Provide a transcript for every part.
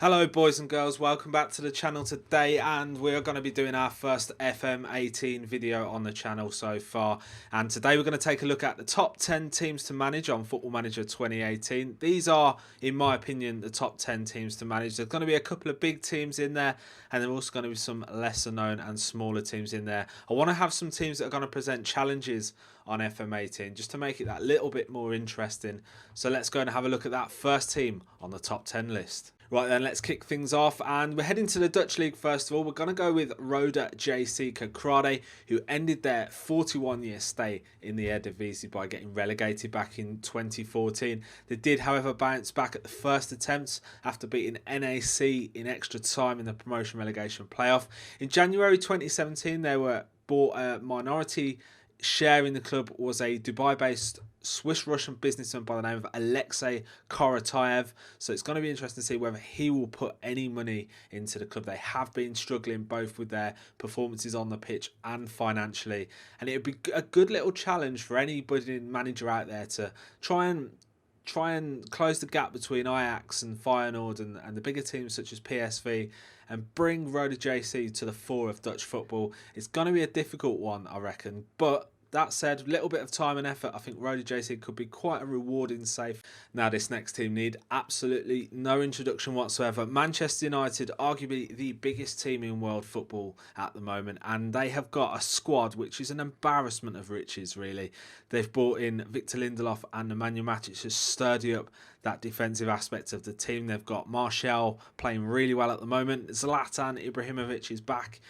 Hello boys and girls, welcome back to the channel today, and we are going to be doing our first FM18 video on the channel so far. And today we're going to take a look at the top 10 teams to manage on Football Manager 2018. These are, in my opinion, the top 10 teams to manage. There's going to be a couple of big teams in there, and there are also going to be some lesser known and smaller teams in there. I want to have some teams that are going to present challenges on FM18 just to make it that little bit more interesting. So let's go and have a look at that first team on the top 10 list. Right then, let's kick things off, and we're heading to the Dutch League first of all. We're going to go with RODA JC KERKRADE, who ended their 41-year stay in the Eredivisie by getting relegated back in 2014. They did, however, bounce back at the first attempt after beating NAC in extra time in the promotion relegation playoff. In January 2017, they were bought a minority share in the club was a Dubai-based Swiss-Russian businessman by the name of Alexei Korotayev. So it's going to be interesting to see whether he will put any money into the club. They have been struggling both with their performances on the pitch and financially. And it would be a good little challenge for any budding manager out there to try and close the gap between Ajax and Feyenoord and the bigger teams such as PSV and bring RODA JC to the fore of Dutch football. It's going to be a difficult one, I reckon, but that said, a little bit of time and effort, I think RODA JC could be quite a rewarding save. Now, this next team need absolutely no introduction whatsoever. Manchester United, arguably the biggest team in world football at the moment, and they have got a squad which is an embarrassment of riches, really. They've brought in Victor Lindelof and Nemanja Matic to sturdy up that defensive aspect of the team. They've got Martial playing really well at the moment. Zlatan Ibrahimovic is back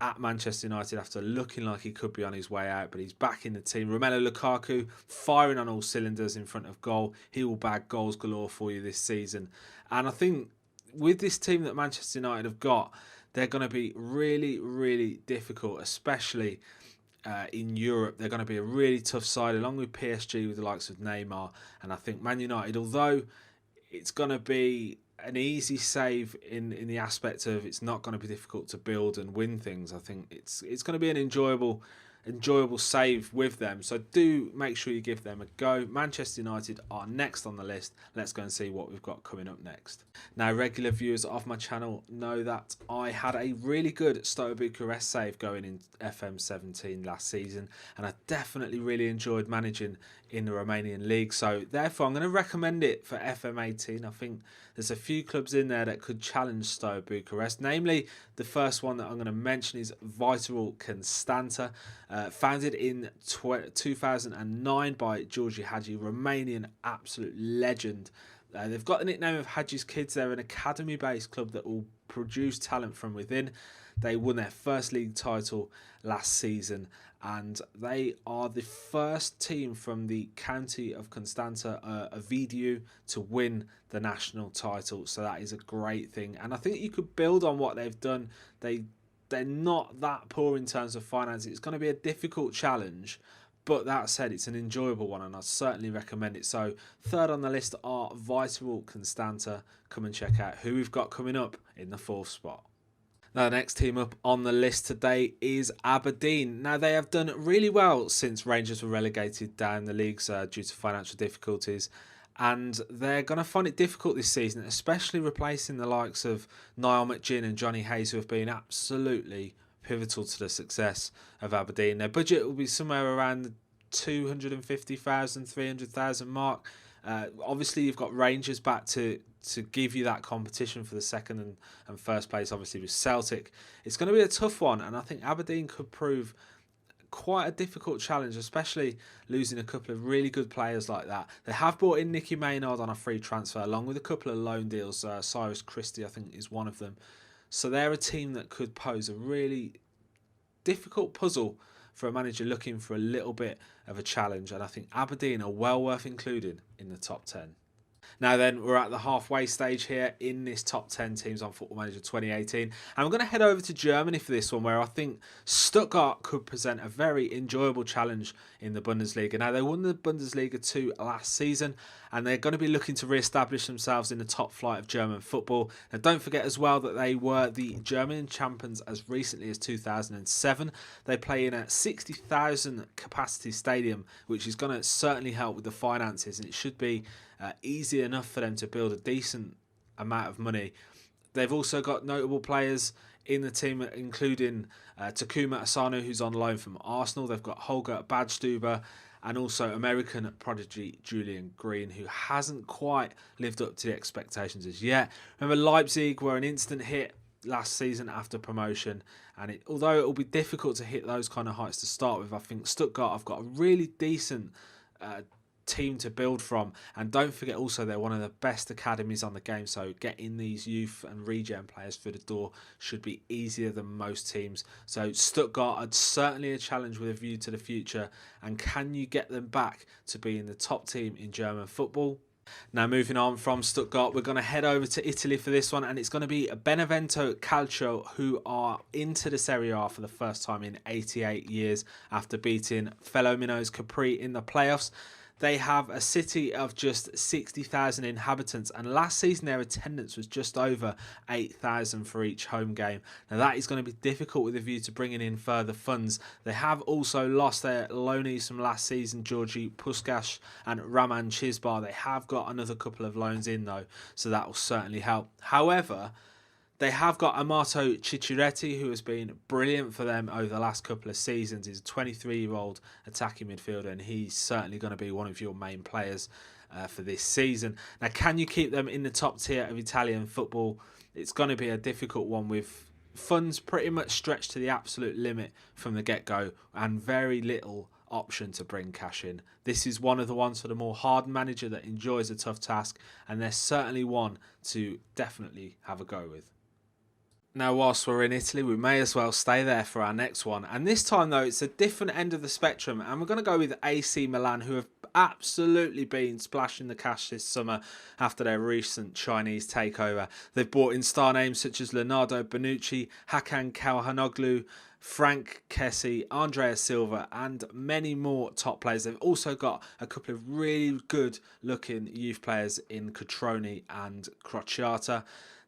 at Manchester United after looking like he could be on his way out, but he's back in the team. Romelu Lukaku firing on all cylinders in front of goal. He will bag goals galore for you this season. And I think with this team that Manchester United have got, they're going to be really, really difficult, especially in Europe. They're going to be a really tough side, along with PSG with the likes of Neymar. And I think Man United, although it's going to be an easy save in the aspect of it's not going to be difficult to build and win things, I think it's going to be an enjoyable save with them. So do make sure you give them a go. Manchester United are next on the list. Let's go and see what we've got coming up next. Now, regular viewers of my channel know that I had a really good Steaua Bucharest save going in FM17 last season, and I definitely really enjoyed managing in the Romanian league. So therefore, I'm going to recommend it for FM18. I think there's a few clubs in there that could challenge Steaua Bucharest. Namely, the first one that I'm going to mention is VIITORUL CONSTANTA, founded in 2009 by Georgi Hagi, Romanian absolute legend. They've got the nickname of Hagi's Kids. They're an academy-based club that will produce talent from within. They won their first league title last season, and they are the first team from the county of Constanta, Ovidiu, to win the national title. So that is a great thing, and I think you could build on what they've done. They're not that poor in terms of finances. It's going to be a difficult challenge, but that said, it's an enjoyable one, and I certainly recommend it. So third on the list are VIITORUL CONSTANTA. Come and check out who we've got coming up in the fourth spot. Now, the next team up on the list today is Aberdeen. Now, they have done really well since Rangers were relegated down the leagues due to financial difficulties. And they're going to find it difficult this season, especially replacing the likes of Niall McGinn and Johnny Hayes, who have been absolutely pivotal to the success of Aberdeen. Their budget will be somewhere around the 250,000, 300,000 mark. Obviously, you've got Rangers back to give you that competition for the second and first place, obviously, with Celtic. It's going to be a tough one, and I think Aberdeen could prove quite a difficult challenge, especially losing a couple of really good players like that. They have brought in Nicky Maynard on a free transfer, along with a couple of loan deals. Cyrus Christie, I think, is one of them. So they're a team that could pose a really difficult puzzle for a manager looking for a little bit of a challenge, and I think Aberdeen are well worth including in the top 10. Now then, we're at the halfway stage here in this top 10 teams on Football Manager 2018. And I'm going to head over to Germany for this one, where I think Stuttgart could present a very enjoyable challenge in the Bundesliga. Now, they won the Bundesliga 2 last season, and they're going to be looking to re-establish themselves in the top flight of German football. Now, don't forget as well that they were the German champions as recently as 2007. They play in a 60,000 capacity stadium, which is going to certainly help with the finances, and it should be easy enough for them to build a decent amount of money. They've also got notable players in the team, including Takuma Asano, who's on loan from Arsenal. They've got Holger Badstuber and also American prodigy Julian Green, who hasn't quite lived up to the expectations as yet. Remember, Leipzig were an instant hit last season after promotion, and although it will be difficult to hit those kind of heights to start with, I think Stuttgart have got a really decent team to build from. And don't forget also, they're one of the best academies on the game, so getting these youth and regen players through the door should be easier than most teams. So Stuttgart are certainly a challenge with a view to the future, and can you get them back to being the top team in German football? Now, moving on from Stuttgart, we're going to head over to Italy for this one, and it's going to be Benevento Calcio, who are into the Serie A for the first time in 88 years after beating fellow minnows Capri in the playoffs. They have a city of just 60,000 inhabitants, and last season their attendance was just over 8,000 for each home game. Now that is going to be difficult with a view to bringing in further funds. They have also lost their loanees from last season, Georgi Puskas and Raman Chisbar. They have got another couple of loans in though, so that will certainly help. However, they have got Amato Cicciretti, who has been brilliant for them over the last couple of seasons. He's a 23-year-old attacking midfielder, and he's certainly going to be one of your main players for this season. Now, can you keep them in the top tier of Italian football? It's going to be a difficult one, with funds pretty much stretched to the absolute limit from the get-go and very little option to bring cash in. This is one of the ones for the more hardened manager that enjoys a tough task, and they're certainly one to definitely have a go with. Now, whilst we're in Italy, we may as well stay there for our next one. And this time, though, it's a different end of the spectrum. And we're going to go with AC Milan, who have absolutely been splashing the cash this summer after their recent Chinese takeover. They've brought in star names such as Leonardo Bonucci, Hakan Calhanoglu, Frank Kessie, Andrea Silva, and many more top players. They've also got a couple of really good-looking youth players in Cotroni and Crociata.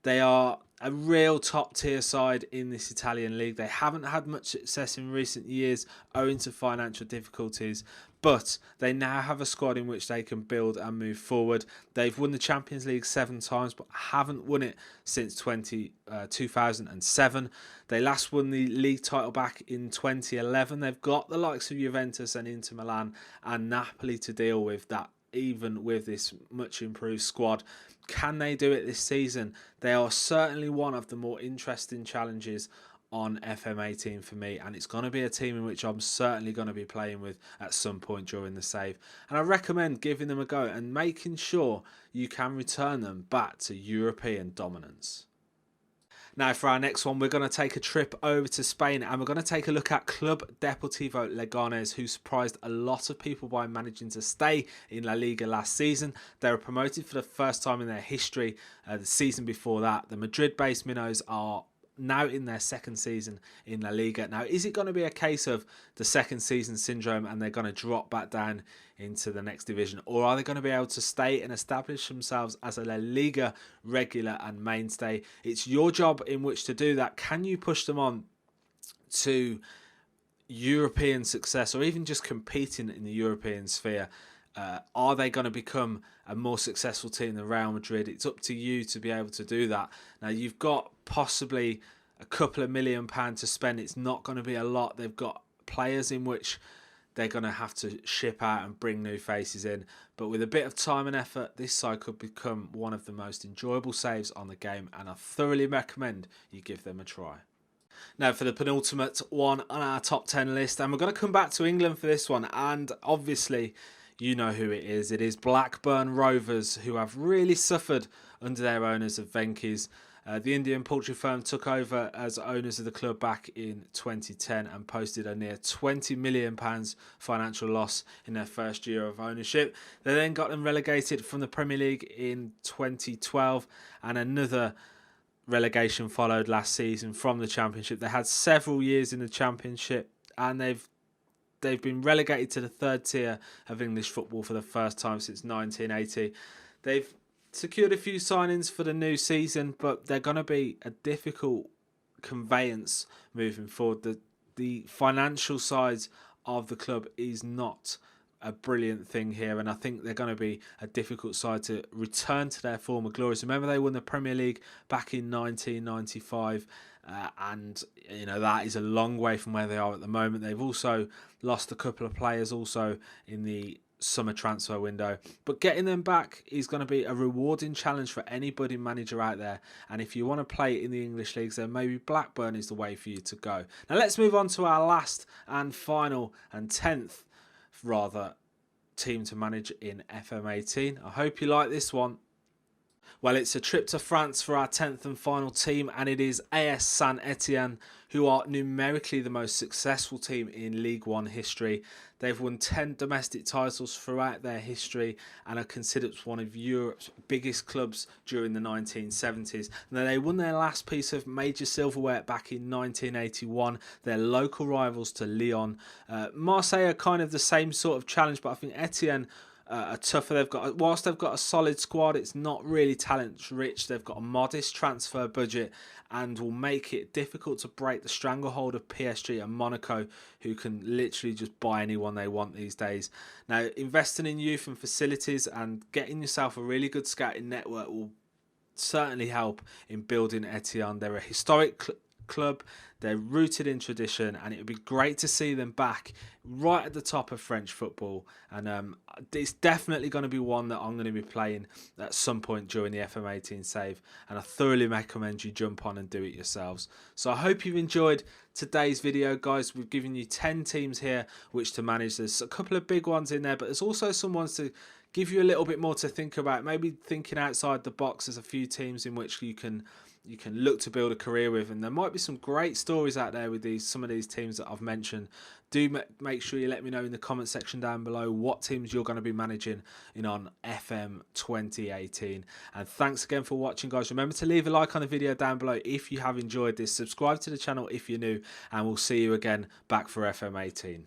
They are a real top-tier side in this Italian league. They haven't had much success in recent years owing to financial difficulties, but they now have a squad in which they can build and move forward. They've won the Champions League 7 times, but haven't won it since 2007. They last won the league title back in 2011. They've got the likes of Juventus and Inter Milan and Napoli to deal with that, even with this much improved squad. Can they do it this season? They are certainly one of the more interesting challenges on FM18 for me, and it's going to be a team in which I'm certainly going to be playing with at some point during the save. And I recommend giving them a go and making sure you can return them back to European dominance. Now, for our next one, we're going to take a trip over to Spain, and we're going to take a look at Club Deportivo Leganes, who surprised a lot of people by managing to stay in La Liga last season. They were promoted for the first time in their history the season before that. The Madrid-based minnows are now in their second season in La Liga. Now, is it going to be a case of the second season syndrome and they're going to drop back down into the next division, or are they going to be able to stay and establish themselves as a La Liga regular and mainstay? It's your job in which to do that. Can you push them on to European success, or even just competing in the European sphere? Are they going to become a more successful team than Real Madrid? It's up to you to be able to do that. Now, you've got possibly a couple of £1 million to spend. It's not going to be a lot. They've got players in which they're going to have to ship out and bring new faces in. But with a bit of time and effort, this side could become one of the most enjoyable saves on the game, and I thoroughly recommend you give them a try. Now, for the penultimate one on our top 10 list, and we're going to come back to England for this one, and obviously you know who it is. It is Blackburn Rovers, who have really suffered under their owners of Venky's. The Indian poultry firm took over as owners of the club back in 2010 and posted a near £20 million financial loss in their first year of ownership. They then got them relegated from the Premier League in 2012, and another relegation followed last season from the Championship. They had several years in the Championship, and they've been relegated to the third tier of English football for the first time since 1980. They've secured a few signings for the new season, but they're going to be a difficult conveyance moving forward. The financial side of the club is not a brilliant thing here, and I think they're going to be a difficult side to return to their former glories. Remember, they won the Premier League back in 1995, and that is a long way from where they are at the moment. They've also lost a couple of players also in the summer transfer window, but getting them back is going to be a rewarding challenge for any budding manager out there. And if you want to play in the English leagues, then maybe Blackburn is the way for you to go. Now let's move on to our last and final and 10th rather team to manage in FM18. I hope you like this one. Well, it's a trip to France for our 10th and final team, and it is AS Saint-Etienne, who are numerically the most successful team in League One history. They've won 10 domestic titles throughout their history and are considered one of Europe's biggest clubs during the 1970s. Now, they won their last piece of major silverware back in 1981. They're local rivals to Lyon. Marseille are kind of the same sort of challenge, but I think Etienne are tougher. Whilst they've got a solid squad, it's not really talent rich. They've got a modest transfer budget and will make it difficult to break the stranglehold of PSG and Monaco, who can literally just buy anyone they want these days. Now, investing in youth and facilities and getting yourself a really good scouting network will certainly help in building Etienne. They're a historic club, they're rooted in tradition, and it would be great to see them back right at the top of French football. And it's definitely going to be one that I'm going to be playing at some point during the FM18 save, and I thoroughly recommend you jump on and do it yourselves. So I hope you've enjoyed today's video, guys. We've given you 10 teams here which to manage. There's a couple of big ones in there, but there's also some ones to give you a little bit more to think about, maybe thinking outside the box. There's a few teams in which you can look to build a career with, and there might be some great stories out there with some of these teams that I've mentioned. Do make sure you let me know in the comment section down below what teams you're going to be managing on FM 2018. And thanks again for watching, guys. Remember to leave a like on the video down below if you have enjoyed this. Subscribe to the channel if you're new, and we'll see you again back for FM18.